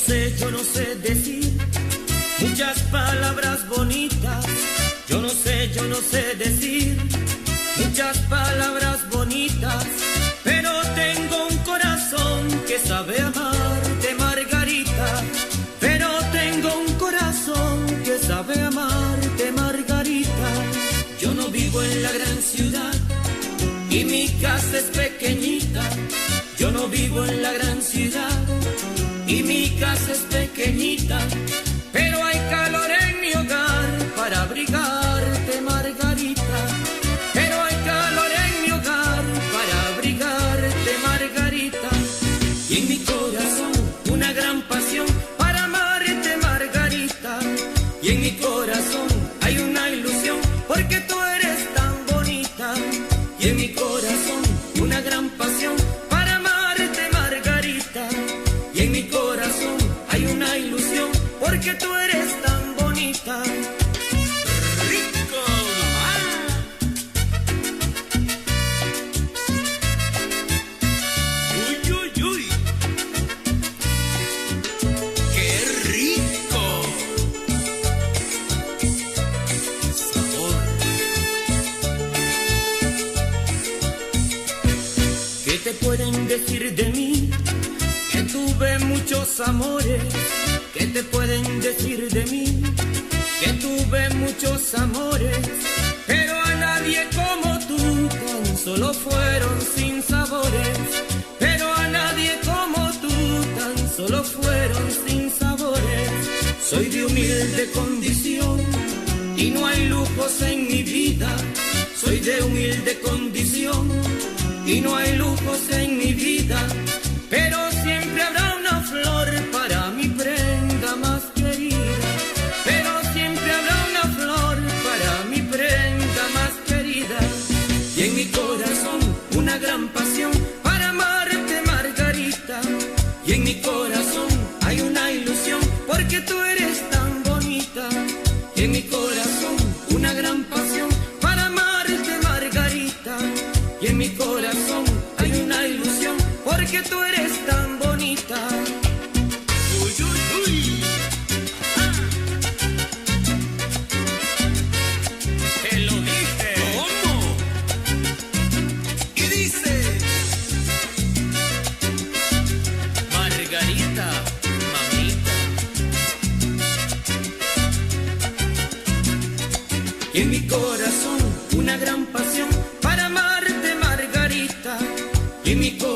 yo no sé decir muchas palabras bonitas. Yo no sé decir muchas palabras bonitas, pero tengo un corazón que sabe amarte, Margarita. Pero tengo un corazón que sabe amarte, Margarita. Yo no vivo en la gran ciudad y mi casa es pequeñita. Yo no vivo en la gran ciudad y mi casa es pequeñita, pero hay calor en mi hogar para abrigarte, Margarita. Pero hay calor en mi hogar para abrigarte, Margarita. Y en mi corazón una gran pasión para amarte, Margarita. Y en mi corazón hay una ilusión porque tú eres tan bonita. Y en mi corazón una gran pasión para amarte, Margarita. Y en mi corazón hay una ilusión porque tú eres tan bonita. ¡Rico! ¡Uy, uy, uy! ¡Qué rico! Sabor. ¿Qué te pueden decir de mí? Que tuve muchos amores. ¿Qué te pueden decir de mí? Que tuve muchos amores, pero a nadie como tú, tan solo fueron sin sabores. Pero a nadie como tú, tan solo fueron sin sabores. Soy de humilde condición y no hay lujos en mi vida. Soy de humilde condición y no hay lujos en mi vida, pero siempre habrá una flor para mi prenda más querida. Pero siempre habrá una flor para mi prenda más querida. Y en mi corazón una gran pasión para amarte, Margarita. Y en mi corazón hay una ilusión porque tú eres tan bonita. Y en mi corazón una gran pasión para amarte, Margarita. Y en mi corazón hay una ilusión porque tú eres tan bonita. Uy, uy, uy. Te lo dije. ¿Cómo? Y dice: Margarita, mamita. Y en mi corazón una gran pasión para amarte, Margarita. Y en mi corazón